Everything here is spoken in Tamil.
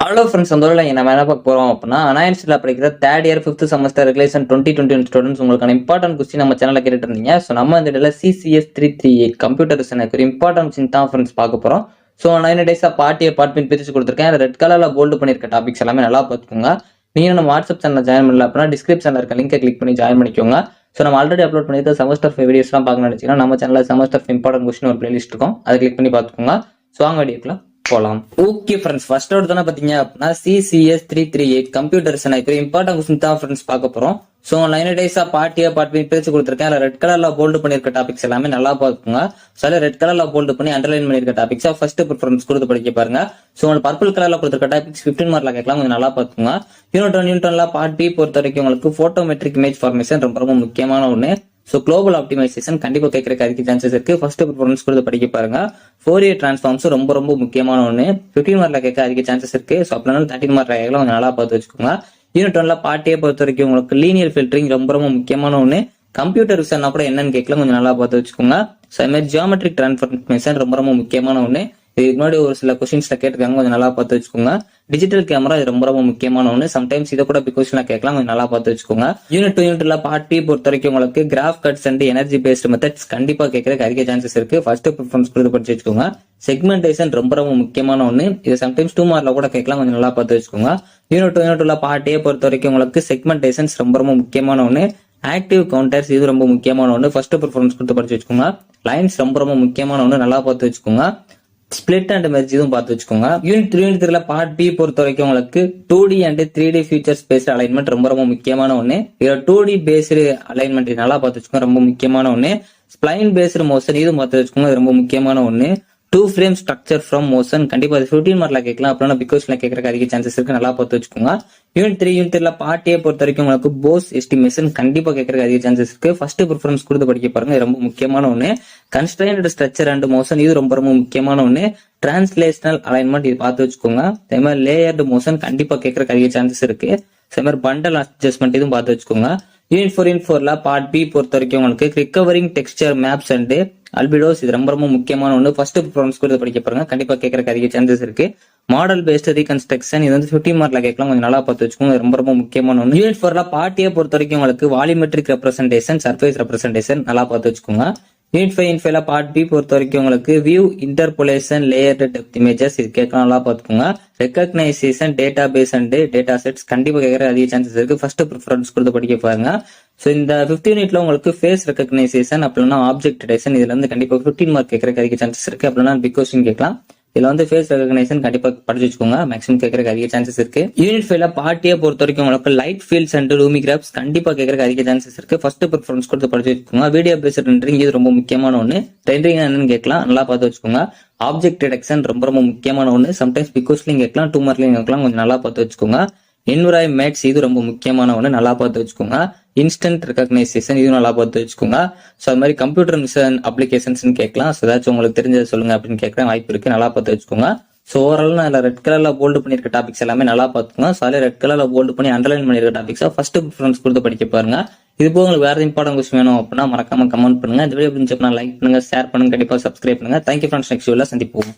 ஹலோ ஃப்ரெண்ட்ஸ், அந்த நம்ம என்ன பார்க்க போறோம் அப்படின்னா, அனாயன்ஸ்ல படிக்கிற third year 5th semester regulation 2021 students உங்களுக்கான இம்பார்ட்டன்ட் கொஸ்டின் நம்ம சேனல்ல கேட்டுட்டு இருந்தீங்க. ஸோ நம்ம இந்த இடத்துல CCS 338 கம்ப்யூட்டர்ஸ் எனக்கு ஒரு இம்பார்ட்டன்ட் கொஸ்டின் தான் ஃப்ரெண்ட்ஸ் பார்க்க போறோம். ஸோ 9 டேஸா பார்ட்டி அபார்ட்மெண்ட் பிரிச்சு கொடுத்துருக்கேன். ரெட் கலர்ல போல்டு பண்ணிருக்க டாபிக்ஸ் எல்லாமே நல்லா பார்த்துக்கோங்க. நீங்க நம்ம வாட்ஸ்அப் சேனல் ஜாயின் பண்ணல அப்படின்னா டிஸ்கிரிப்ஷன்ல இருக்க லிங்கை கிளிக் பண்ணி ஜாயின் பண்ணிக்கோங்க. ஸோ நம்ம ஆல்ரெடி அப்லோட் பண்ணிருக்க செமஸ்டர் வீடியோஸ்லாம் பார்க்கணும்னு நினைச்சீங்கன்னா நம்ம சேனல்ல செமஸ்டர் இம்பார்ட்டன்ட் கொஸ்டின் ஒரு பிளேலிஸ்ட் இருக்கும், அதை கிளிக் பண்ணி பார்த்துக்கோங்க. ஸோ வாங்க வீடியோக்குலாம் போலாம். ஓகே ஃப்ரெண்ட்ஸ், ஃபர்ஸ்ட் அவுட் தானே பாத்தீங்க அப்படின்னா CCS 338 கம்ப்யூட்டர்ஸ் இப்போ இம்பார்ட்டன்ட் கொஸ்டின் தான் ஃப்ரெண்ட்ஸ் பார்க்க போறோம். ஸோ 9 டேஸா பார்ட்டியா பிரிச்சு கொடுத்துருக்கேன். அதில் ரெட் கலர்ல போல்டு பண்ணிருக்க டாபிக்ஸ் எல்லாமே நல்லா பார்த்துக்கோங்க. ஸோ ரெட் கலர்ல போல்டு பண்ணி அண்டர்லைன் பண்ணிருக்க டாபிக்ஸா ஃபர்ஸ்ட் ப்ரிஃபரன்ஸ் கொடுத்து படிக்க பாருங்க. ஸோ உங்களுக்கு பர்பிள் கலர்ல கொடுத்துருக்க டாபிக்ஸ் 15 மார்க்ல கேட்கலாம், கொஞ்சம் நல்லா பார்த்துக்கோங்க. யூனிட் 1 பார்ட் பி பொறுத்த வரைக்கும் உங்களுக்கு போட்டோமெட்ரிக் இமேஜ் ஃபார்மேஷன் ரொம்ப ரொம்ப முக்கியமான ஒண்ணு. ஸோ குளோபல் ஆப்டிமைசேஷன் கண்டிப்பா கேட்கறதுக்கு அதிக சான்சஸ் இருக்கு. ஃபர்ஸ்ட் ப்ரிஃபரன்ஸ் கொடுத்து படிக்க பாருங்க. ஃபோரியர் டிரான்ஸ்ஃபார்ம்ஸ் ரொம்ப ரொம்ப முக்கியமான ஒன்று. 15 மார்க்ல கேட்க அதிக சான்சஸ் இருக்கு. ஸோ அப்படின்னா 13 மார்க்ல கேட்கலாம், கொஞ்சம் நல்லா பார்த்து வச்சுக்கோங்க. யூனிட் 1 பார்ட்டியை பொறுத்த வரைக்கும் உங்களுக்கு லீனியர் ஃபில்டரிங் ரொம்ப ரொம்ப முக்கியமான ஒன்று. கம்ப்யூட்டர் விஷயம்னா கூட என்னன்னு கேட்கலாம், கொஞ்சம் நல்லா பார்த்து வச்சுக்கோங்க. ஸோ அது மாதிரி ஜியோமெட்ரிக் டிரான்ஸ்ஃபார்மேஷன் ரொம்ப ரொம்ப முக்கியமான ஒன்று. இதுக்கு முன்னாடி ஒரு சில கொஸ்டின்ஸ்ல கேட்டிருக்காங்க, கொஞ்சம் நல்லா பார்த்து வச்சுக்கோங்க. டிஜிட்டல் கேமரா இது ரொம்ப ரொம்ப முக்கியமான ஒன்று. சம்டைம்ஸ் இதை கூட கொஸ்டின்ல கேட்கலாம், கொஞ்சம் நல்லா பார்த்து வச்சுக்கோங்க. யூனிட் 2 பார்ட் பி பொறுத்த வரைக்கும் உங்களுக்கு graph cuts and energy based methods கண்டிப்பா கேட்கறதுக்கு அதிக சான்சஸ் இருக்கு. ஃபர்ஸ்ட் ப்ரிஃபரன்ஸ் கொடுத்து படிச்சு வச்சுக்கோங்க. செக்மெண்டேஷன் ரொம்ப ரொம்ப முக்கியமான ஒன்று. இது சம்டைம்ஸ் 2 மார்க்ல கூட கேட்கலாம், கொஞ்சம் நல்லா பார்த்து வச்சுக்கோங்க. யூனிட் 2 பார்ட் ஏ பொறுத்த வரைக்கும் உங்களுக்கு செக்மெண்டேஷன்ஸ் ரொம்ப ரொம்ப முக்கியமான ஒன்று. ஆக்டிவ் கவுண்டர்ஸ் இது ரொம்ப முக்கியமான ஒன்று. ஃபர்ஸ்ட் ப்ரிஃபரன்ஸ் கொடுத்து படிச்சு வச்சுக்கோங்க. லைன்ஸ் ரொம்ப ரொம்ப முக்கியமான ஒன்று, நல்லா பார்த்து வச்சுக்கோங்க. ஸ்பிளிட் அண்ட் மெர்ஜ் இதுவும் பார்த்து வச்சுக்கோங்க. யூனிட் 3 பார்ட் பி பொறுத்த வரைக்கும் உங்களுக்கு 2D and 3D features paste alignment ரொம்ப ரொம்ப முக்கியமான ஒன்று. இதுல 2D பேஸ்டு அலைன்மெண்ட் நல்லா பார்த்து வச்சுக்கோங்க, ரொம்ப முக்கியமான ஒன்று. ஸ்ப்ளைன் பேஸ்டு மோஷன் இதுவும் பார்த்து வச்சுக்கோங்க, ரொம்ப முக்கியமான ஒன்று. 2 ஃப்ரேம் ஸ்ட்ரக்சர் ஃப்ரம் மோஷன் கண்டிப்பா 15 மார்க்ல கேட்கலாம், அப்படின்னா பிகாஸ்ல கேட்கறதுக்கு அதிக சான்சஸ் இருக்கு, நல்லா பார்த்து வச்சுக்கோங்க. யூனிட் 3 பார்ட் ஏ பொறுத்த வரைக்கும் உங்களுக்கு போஸ் எஸ்டிமேஷன் கண்டிப்பா கேட்கறதுக்கு அதிக சான்சஸ் இருக்கு. ஃபர்ஸ்ட் ப்ரிஃபரன்ஸ் கொடுத்து படிக்க பாருங்க, ரொம்ப முக்கியமான ஒன்று. கன்ஸ்ட்ரைன்ட் ஸ்ட்ரக்சர் அண்ட் மோஷன் இது ரொம்ப ரொம்ப முக்கியமான ஒன்று. டிரான்ஸ்லேஷனல் அலைன்மெண்ட் இது பார்த்து வச்சுக்கோங்க. அதே மாதிரி லேயர்டு மோஷன் கண்டிப்பா கேட்கறதுக்கு அதிக சான்சஸ் இருக்கு. அதே மாதிரி பண்டல் அட்ஜஸ்ட்மெண்ட் இதுவும் பார்த்து வச்சுக்கோங்க. யூனிட் 4 பார்ட் பி பொறுத்த வரைக்கும் உங்களுக்கு ரிகவரிங் டெக்ஸ்சர் மேப்ஸ் அண்ட் அல்பிடோஸ் இது ரொம்ப ரொம்ப முக்கியமான ஒன்று. ஃபர்ஸ்ட் ப்ரிஃபரன்ஸ் கொடுத்து படிக்க பாருங்க, கண்டிப்பா கேட்கறதுக்கு அதிக சான்சஸ் இருக்கு. மாடல் பேஸ்ட் ரீகன்ஸ்ட்ரக்ஷன் இது 15 மார்க்ல கேட்கலாம், கொஞ்சம் நல்லா பார்த்து வச்சுக்கோங்க, ரொம்ப ரொம்ப முக்கியமான ஒன்று. யூனிட் 4 பார்ட் ஏ பொறுத்த வரைக்கும் உங்களுக்கு வால்யூமெட்ரிக் ரெப்ரசன்டேஷன், சர்ஃபேஸ் ரெப்ரசன்டேஷன் நல்லா பார்த்து வச்சுக்கோங்க. யூனிட் 5 பார்ட் பி பொறுத்த வரைக்கும் உங்களுக்கு view interpolation layered depth images இது கேட்கலாம், நல்லா பார்த்துக்கோங்க. Recognition database and data sets கண்டிப்பா கேட்கற அதிக சான்சஸ் இருக்கு. ஃபர்ஸ்ட் ப்ரிஃபரன்ஸ் கொடுத்து படிக்க பாருங்க. ஸோ இந்த 15 யூனிட்ல உங்களுக்கு ஃபேஸ் ரெகக்னைசேஷன் அப்படின்னா ஆப்ஜெக்ட் டிடெக்ஷன் இதுல இருந்து கண்டிப்பா 15 மார்க் கேட்கறதுக்கு அதிக சான்சஸ் இருக்கு, அப்படின்னா பிக் கொஸ்டின் கேட்கலாம். இதுல ஃபேஸ் ரெகக்னைசேஷன் கண்டிப்பா படிச்சு வச்சுக்கோங்க, மேக்ஸிமம் கேட்கறதுக்கு அதிக சான்சஸ் இருக்கு. யூனிட் 5 பார்ட் ஏ பொறுத்த வரைக்கும் உங்களுக்கு லைட் ஃபீல்ட்ஸ் அண்ட் லூமிகிராப்ஸ் கண்டிப்பா கேட்கறதுக்கு அதிக சான்சஸ் இருக்கு. ஃபர்ஸ்ட் ப்ரிஃபரன்ஸ் கொடுத்து படிச்சு வச்சுக்கோங்க. வீடியோ பேஸ்ட் ரெண்டரிங் இது ரொம்ப முக்கியமான ஒன்று. ரெண்டரிங் என்னன்னு கேட்கலாம், நல்லா பார்த்து வச்சுக்கோங்க. ஆப்ஜெக்ட் டிடெக்ஷன் ரொம்ப ரொம்ப முக்கியமான ஒன்று. சம்டைம்ஸ் பிகாஸ்லயும் கேட்கலாம், 2 மார்க்லயும் கேட்கலாம், கொஞ்சம் நல்லா பார்த்து வச்சுக்கோங்க. என்விரான்மெண்ட்ஸ் இது ரொம்ப முக்கியமான ஒன்று, நல்லா பார்த்து வச்சுக்கோங்க. இன்ஸ்டன்ட் ரெகக்னைசேஷன் இது நல்லா பார்த்து வச்சுக்கோங்க. ஸோ அது மாதிரி கம்ப்யூட்டர் மிஷன் அப்ளிகேஷன்ஸ் கேட்கலாம். ஸோ ஏதாச்சும் உங்களுக்கு தெரிஞ்சதை சொல்லுங்க அப்படின்னு கேட்கற வாய்ப்பு இருக்கு, நல்லா பார்த்து வச்சுக்கோங்க. ஸோ ஓவரால் நான் ரெட் கலர்ல போல்டு பண்ணிருக்க டாபிக்ஸ் எல்லாமே நல்லா பார்த்துக்கோங்க. ஸோ அதில் ரெட் கலர்ல போல்டு பண்ணி அண்டர்லைன் பண்ணிருக்க டாபிக்ஸா ஃபர்ஸ்ட் ப்ரிஃபரன்ஸ் கொடுத்து படிக்க பாருங்க. இது போக உங்களுக்கு வேற இம்பார்ட்டன்ட் கொஸ்டின் வேணும் அப்படின்னா மறக்காம கமெண்ட் பண்ணுங்க. இந்த வீடியோ பிடிச்சப்ப லைக் பண்ணுங்க, ஷேர் பண்ணுங்க, கண்டிப்பா சப்ஸ்கிரைப் பண்ணுங்க. தேங்க்யூ ஃப்ரெண்ட்ஸ், நெக்ஸ்ட் வீடியோல சந்திப்போம்.